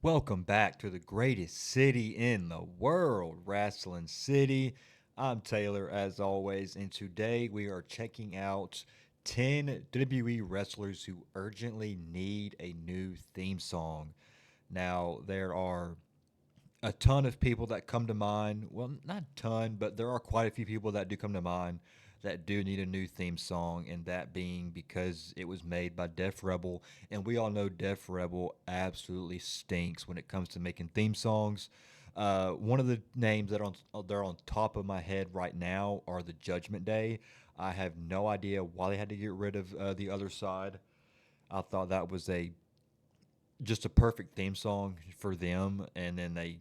Welcome back to the greatest city in the world, Wrestling City. I'm Taylor, as always, and today we are checking out 10 WWE wrestlers who urgently need a new theme song. Now, there are a ton of people that come to mind. Well, not a ton, but there are quite a few people that do come to mind that do need a new theme song, and that being because it was made by Def Rebel, and we all know Def Rebel absolutely stinks when it comes to making theme songs. One of the names that are they're on top of my head right now are the Judgment Day. I have no idea why they had to get rid of the other side. I thought that was a just a perfect theme song for them, and then they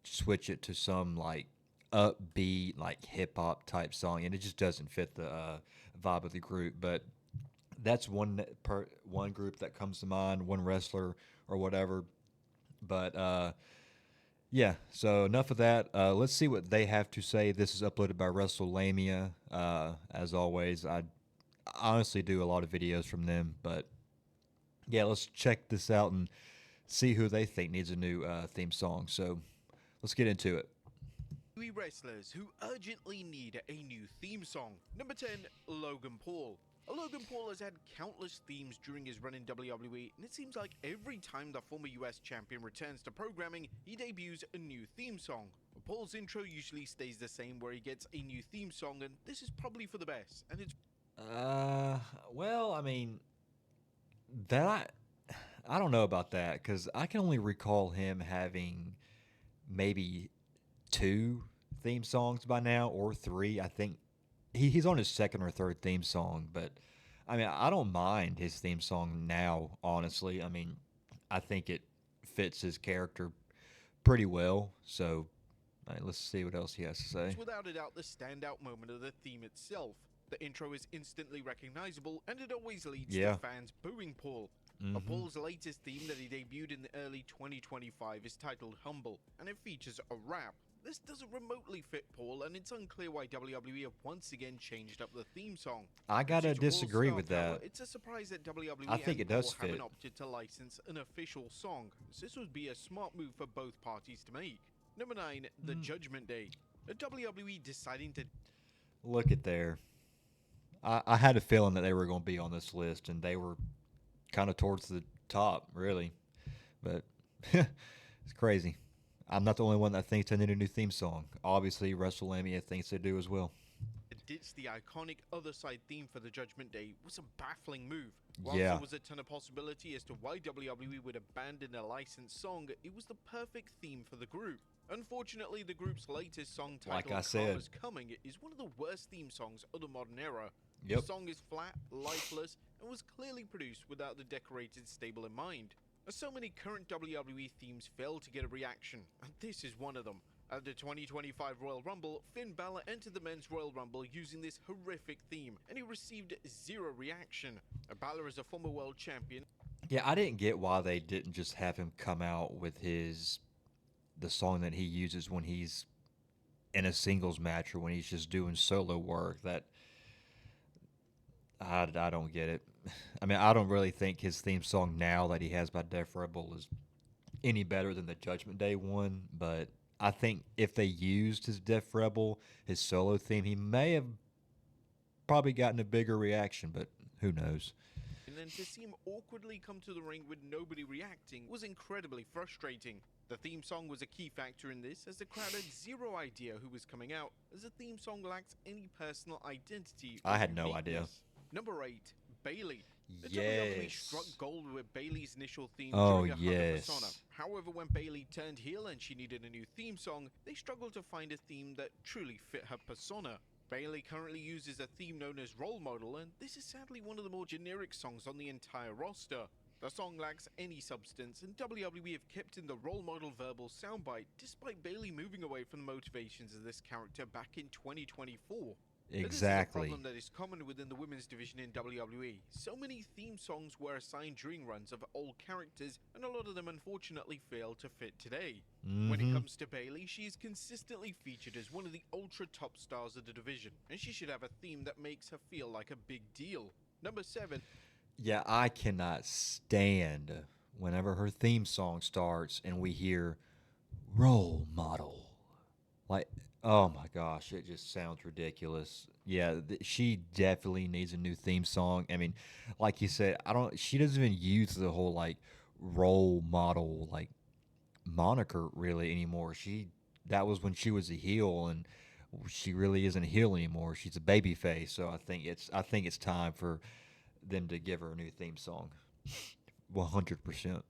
switch it to some like upbeat, like hip hop type song, and it just doesn't fit the vibe of the group. But that's one group that comes to mind, one wrestler or whatever. But yeah, so enough of that. Let's see what they have to say. This is uploaded by WrestleLamia. As always, I honestly do a lot of videos from them, but yeah, let's check this out and see who they think needs a new theme song. So let's get into it. WWE wrestlers who urgently need a new theme song. Number 10, Logan Paul. Logan Paul has had countless themes during his run in WWE, and it seems like every time the former US champion returns to programming, he debuts a new theme song. Paul's intro usually stays the same, where he gets a new theme song, and this is probably for the best, and it's Uh, well, I mean that I don't know about that because I can only recall him having maybe two theme songs by now or three. I think he's on his second or third theme song, but I mean I don't mind his theme song now. Honestly, I mean I think it fits his character pretty well. So let's see what else he has to say. without a doubt the standout moment of the theme itself. The intro is instantly recognizable, and it always leads to Yeah. fans booing Paul. Mm-hmm. Paul's latest theme that he debuted in the early 2025 is titled Humble, and it features a rap. This doesn't remotely fit Paul, and it's unclear why WWE have once again changed up the theme song. I Due gotta to Paul's disagree star with power, that. it's a surprise that I WWE think and it does Paul haven't fit. opted to license an official song, as this would be a smart move for both parties to make. Number 9, The Mm. Judgment Day. The WWE deciding to Look at there. I had a feeling that they were going to be on this list, and they were kind of towards the top, really. But it's crazy. I'm not the only one that thinks they need a new theme song. Obviously, WrestleMania thinks they do as well. ditch the iconic Other Side theme for the Judgment Day was a baffling move. Whilst there Yeah, was a ton of possibility as to why WWE would abandon a licensed song, it was the perfect theme for the group. Unfortunately, the group's latest song like I titled said. Karma's Coming is one of the worst theme songs of the modern era. The Yep. song is flat, lifeless, and was clearly produced without the decorated stable in mind. So many current WWE themes fail to get a reaction, and this is one of them. At the 2025 Royal Rumble, Finn Balor entered the Men's Royal Rumble using this horrific theme, and he received zero reaction. Balor is a former world champion. Yeah, I didn't get why they didn't just have him come out with the song that he uses when he's in a singles match or when he's just doing solo work. That I don't get it. I mean, I don't really think his theme song now that he has by Def Rebel is any better than the Judgment Day one, but I think if they used his Def Rebel, his solo theme, he may have probably gotten a bigger reaction, but who knows? And then to see him awkwardly come to the ring with nobody reacting was incredibly frustrating. The theme song was a key factor in this, as the crowd had zero idea who was coming out, as the theme song lacks any personal identity or I had no idea. uniqueness. Number 8, Bayley. The WWE struck Yes. gold with Bayley's initial theme Oh, during a Hunter persona. yes. However, when Bayley turned heel and she needed a new theme song, they struggled to find a theme that truly fit her persona. Bayley currently uses a theme known as Role Model, and this is sadly one of the more generic songs on the entire roster. The song lacks any substance, and WWE have kept in the Role Model verbal soundbite, despite Bayley moving away from the motivations of this character back in 2024. This is a Exactly. problem that is common within the women's division in WWE. So many theme songs were assigned during runs of old characters, and a lot of them unfortunately fail to fit today. When it Mm-hmm. comes to Bayley, she is consistently featured as one of the ultra top stars of the division, and she should have a theme that makes her feel like a big deal. Number 7, Yeah, I cannot stand whenever her theme song starts and we hear role model. Like, oh my gosh, it just sounds ridiculous. Yeah, she definitely needs a new theme song. I mean, like you said, I don't. She doesn't even use the whole like role model like moniker really anymore. She that was when she was a heel, and she really isn't a heel anymore. She's a baby face. So I think it's time for them to give her a new theme song. 100%.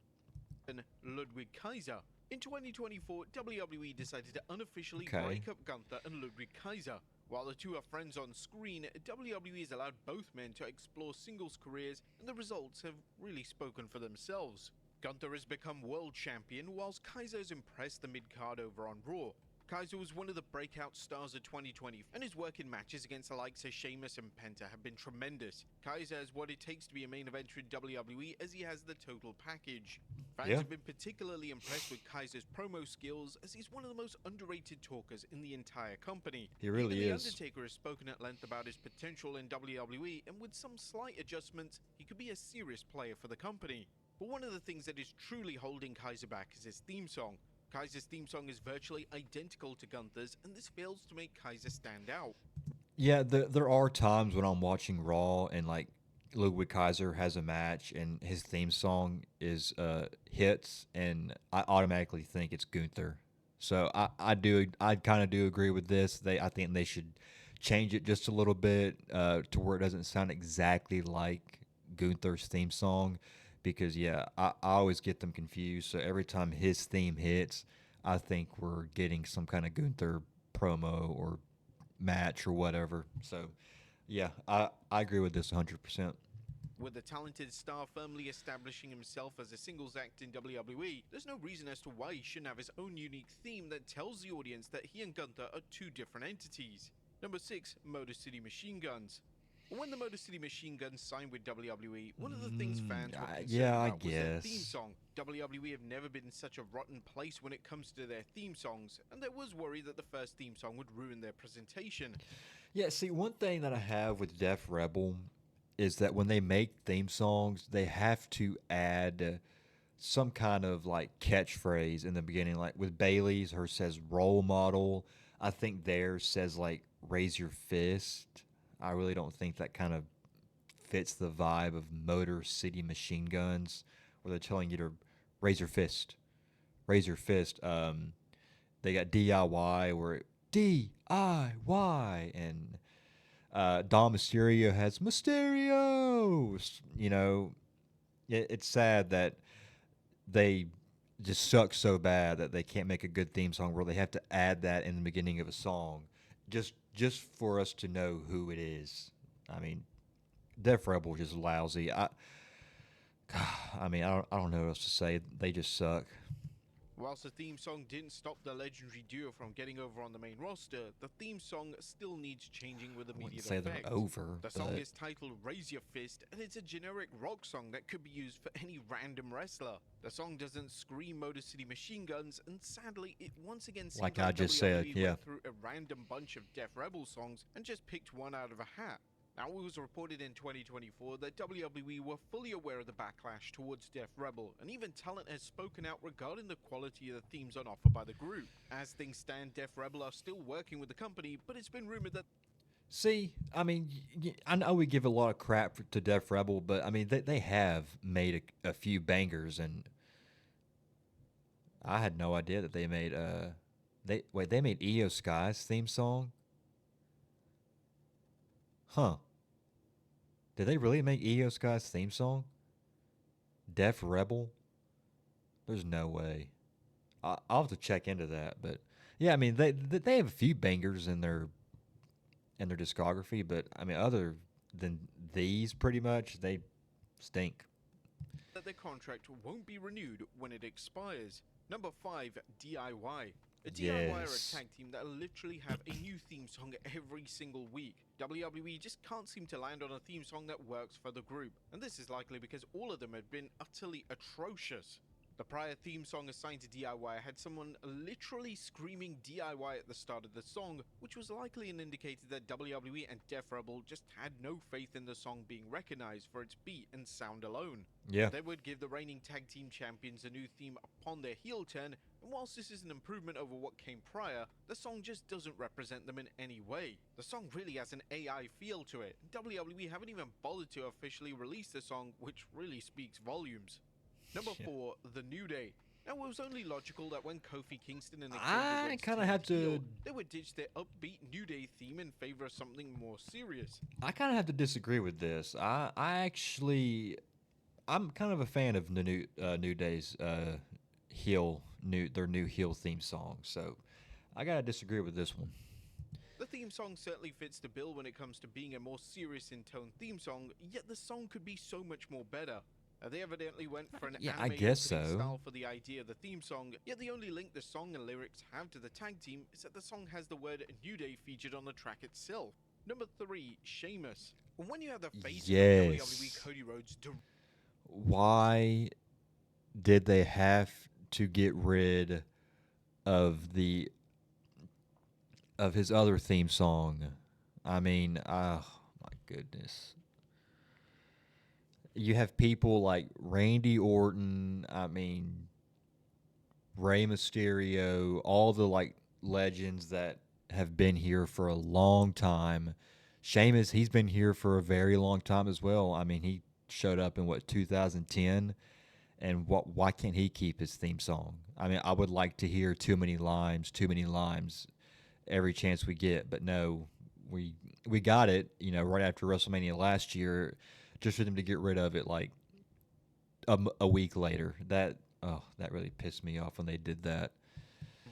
And Ludwig Kaiser. In 2024, WWE decided to unofficially Okay. break up Gunther and Ludwig Kaiser. While the two are friends on screen, WWE has allowed both men to explore singles careers, and the results have really spoken for themselves. Gunther has become world champion, whilst Kaiser has impressed the mid-card over on Raw. Kaiser was one of the breakout stars of 2020, and his work in matches against the likes of Sheamus and Penta have been tremendous. Kaiser has what it takes to be a main eventer in WWE, as he has the total package. Fans Yeah, have been particularly impressed with Kaiser's promo skills, as he's one of the most underrated talkers in the entire company. he Even really The is. Undertaker has spoken at length about his potential in WWE, and with some slight adjustments, he could be a serious player for the company. But one of the things that is truly holding Kaiser back is his theme song. Kaiser's theme song is virtually identical to Gunther's, and this fails to make Kaiser stand out. Yeah, there are times when I'm watching Raw and like Ludwig Kaiser has a match and his theme song is hits and I automatically think it's Gunther. So I kind of do agree with this. I think they should change it just a little bit to where it doesn't sound exactly like Gunther's theme song because yeah, I always get them confused. So every time his theme hits, I think we're getting some kind of Gunther promo or match or whatever. So, yeah, I agree with this 100%. With a talented star firmly establishing himself as a singles act in WWE, there's no reason as to why he shouldn't have his own unique theme that tells the audience that he and Gunther are two different entities. Number 6, Motor City Machine Guns. When the Motor City Machine Guns signed with WWE, one of the things fans were concerned Yeah, I about was their theme guess. song. WWE have never been in such a rotten place when it comes to their theme songs, and there was worry that the first theme song would ruin their presentation. Yeah, see, one thing that I have with Def Rebel is that when they make theme songs, they have to add some kind of like catchphrase in the beginning. Like with Bailey's, her says role model. I think theirs says like raise your fist. I really don't think that kind of fits the vibe of Motor City Machine Guns, where they're telling you to raise your fist. Raise your fist. They got DIY where DIY and Dom Mysterio has Mysterio. You know, it's sad that they just suck so bad that they can't make a good theme song where they have to add that in the beginning of a song, just for us to know who it is. I mean, Def Rebel is just lousy. I don't know what else to say. They just suck. Whilst the theme song didn't stop the legendary duo from getting over on the main roster, the theme song still needs changing with I wouldn't immediate say they're effect. over, The song but is titled Raise Your Fist, and it's a generic rock song that could be used for any random wrestler. The song doesn't scream Motor City Machine Guns, and sadly, it once again seems like I like just said, WWE yeah. went through a random bunch of Def Rebel songs and just picked one out of a hat. Now, it was reported in 2024 that WWE were fully aware of the backlash towards Def Rebel, and even talent has spoken out regarding the quality of the themes on offer by the group. As things stand, Def Rebel are still working with the company, but it's been rumored that See, I mean, I know we give a lot of crap to Def Rebel, but I mean, they have made a few bangers, and I had no idea that they made they made Io Sky's theme song, huh? Did they really make Io Sky's theme song? Def Rebel? There's no way. I'll have to check into that, but yeah, I mean, they have a few bangers in their discography, but I mean, other than these, pretty much they stink. their contract won't be renewed when it expires. Number 5, DIY. A DIY are a Yes. tag team that literally have a new theme song every single week. WWE just can't seem to land on a theme song that works for the group, and this is likely because all of them have been utterly atrocious. The prior theme song assigned to DIY had someone literally screaming DIY at the start of the song, which was likely an indicator that WWE and Def Rebel just had no faith in the song being recognized for its beat and sound alone. Yeah. They would give the reigning tag team champions a new theme upon their heel turn, and whilst this is an improvement over what came prior, the song just doesn't represent them in any way. The song really has an AI feel to it, and WWE haven't even bothered to officially release the song, which really speaks volumes. Number Yeah. 4, The New Day. Now, it was only logical that when Kofi Kingston and Xavier I Woods kind of turned have to. heel, they would ditch their upbeat New Day theme in favor of something more serious. I kind of have to disagree with this. I actually, I'm kind of a fan of the New Day's their new heel theme song. So I gotta disagree with this one. The theme song certainly fits the bill when it comes to being a more serious in tone theme song, yet the song could be so much more better. They evidently went for an Yeah, I anime guess opening so. style for the idea of the theme song, yet the only link the song and lyrics have to the tag team is that the song has the word New Day featured on the track itself. Number 3, Sheamus. When you have the face of WWE Yes. Cody Rhodes Why did they have to get rid of the of his other theme song? I mean, oh my goodness. You have people like Randy Orton, I mean, Rey Mysterio, all the like legends that have been here for a long time. Sheamus, he's been here for a very long time as well. I mean, he showed up in what 2010, and why can't he keep his theme song? I mean, I would like to hear too many limes every chance we get, but no, we we got it, right after WrestleMania last year, just for them to get rid of it like a week later. That really pissed me off when they did that.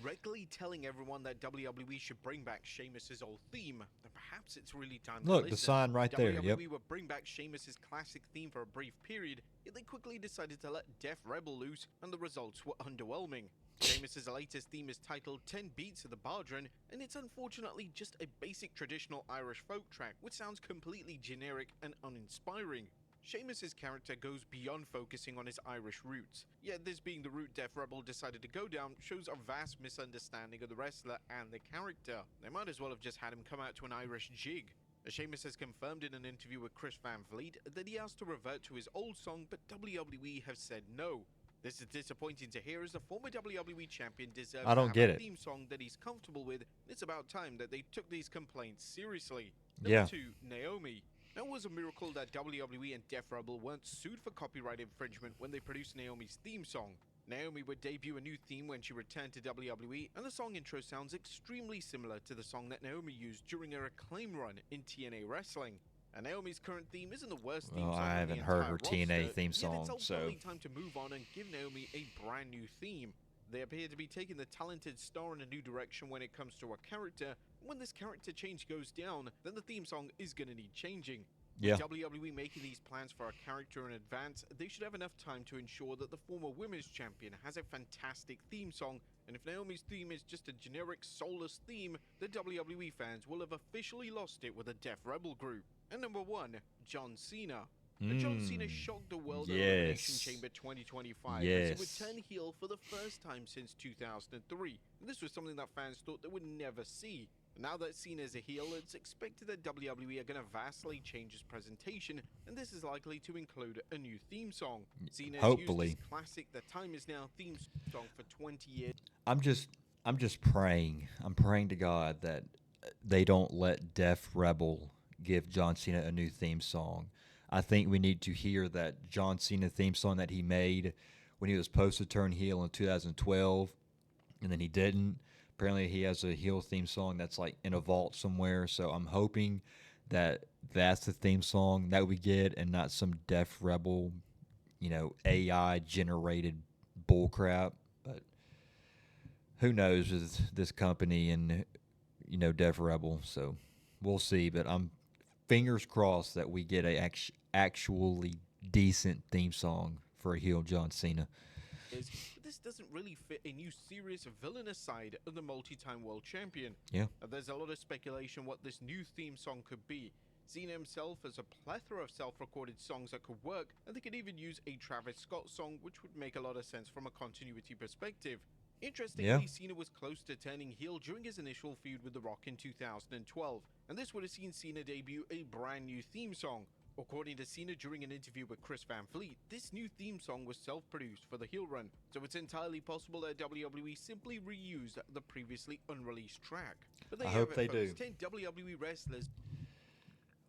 directly telling everyone that WWE should bring back Sheamus's old theme, then perhaps it's really time to Look, the listen. sign right there. Yep. WWE would bring back Sheamus's classic theme for a brief period, yet they quickly decided to let Def Rebel loose, and the results were underwhelming. Sheamus's latest theme is titled 10 Beats of the Bardren, and it's unfortunately just a basic traditional Irish folk track, which sounds completely generic and uninspiring. Sheamus's character goes beyond focusing on his Irish roots, yet this being the route Def Rebel decided to go down shows a vast misunderstanding of the wrestler and the character. They might as well have just had him come out to an Irish jig. Sheamus has confirmed in an interview with Chris Van Vliet that he asked to revert to his old song, but WWE have said no. This is disappointing to hear, as the former WWE champion deserves I to don't have get a it. theme song that he's comfortable with. It's about time that they took these complaints seriously. Number Yeah. 2, Naomi. Now, it was a miracle that WWE and Def Rebel weren't sued for copyright infringement when they produced Naomi's theme song. Naomi would debut a new theme when she returned to WWE, and the song intro sounds extremely similar to the song that Naomi used during her Acclaim run in TNA Wrestling. And Naomi's current theme isn't the worst theme Well, song I on the haven't heard entire her roster, TNA theme yet it's song, so ultimately time to move on and give Naomi a brand new theme. They appear to be taking the talented star in a new direction when it comes to a character. When this character change goes down, then the theme song is going to need changing. yeah. With WWE making these plans for a character in advance, they should have enough time to ensure that the former women's champion has a fantastic theme song, and if Naomi's theme is just a generic soulless theme, the WWE fans will have officially lost it with a Def Rebel group. And number 1, John Cena. John Cena shocked the world at Elimination Yes. Chamber 2025 as he would Yes. turn heel for the first time since 2003. And this was something that fans thought they would never see. Now that Cena is a heel, it's expected that WWE are going to vastly change his presentation, and this is likely to include a new theme song. Cena has used Hopefully. his classic The Time Is Now theme song for 20 years. I'm just I'm just praying. I'm praying to God that they don't let Def Rebel give John Cena a new theme song. I think we need to hear that John Cena theme song that he made when he was supposed to turn heel in 2012, and then he didn't. Apparently, he has a heel theme song that's like in a vault somewhere. So I'm hoping that that's the theme song that we get, and not some Def Rebel, AI generated bullcrap. But who knows with this company and Def Rebel? So we'll see. But I'm fingers crossed that we get a actually decent theme song for a heel John Cena. But this doesn't really fit a new serious villainous side of the multi-time world champion. Yeah. There's a lot of speculation what this new theme song could be. Cena himself has a plethora of self-recorded songs that could work, and they could even use a Travis Scott song, which would make a lot of sense from a continuity perspective. Yeah, Interestingly, Cena was close to turning heel during his initial feud with The Rock in 2012, and this would have seen Cena debut a brand new theme song. According to Cena during an interview with Chris Van Fleet, this new theme song was self-produced for the heel run, so it's entirely possible that WWE simply reused the previously unreleased track. But there I you have hope it, they folks. do. 10 WWE wrestlers.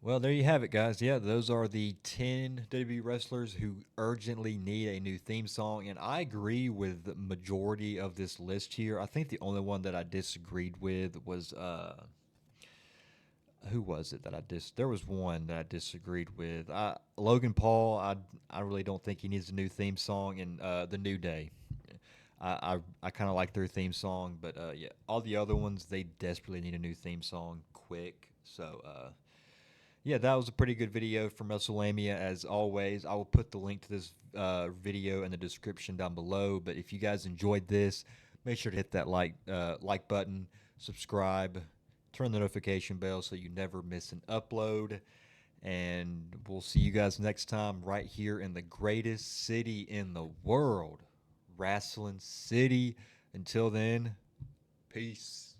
Well, there you have it, guys. Yeah, those are the 10 WWE wrestlers who urgently need a new theme song. And I agree with the majority of this list here. I think the only one that I disagreed with was, who was it that there was one that I disagreed with. Logan Paul, I really don't think he needs a new theme song. And The New Day. I kind of like their theme song, but yeah, all the other ones, they desperately need a new theme song quick. So, yeah, that was a pretty good video from WrestleMania. As always, I will put the link to this video in the description down below. But if you guys enjoyed this, make sure to hit that like button, subscribe, turn the notification bell so you never miss an upload. And we'll see you guys next time right here in the greatest city in the world, Wrestling City. Until then, peace.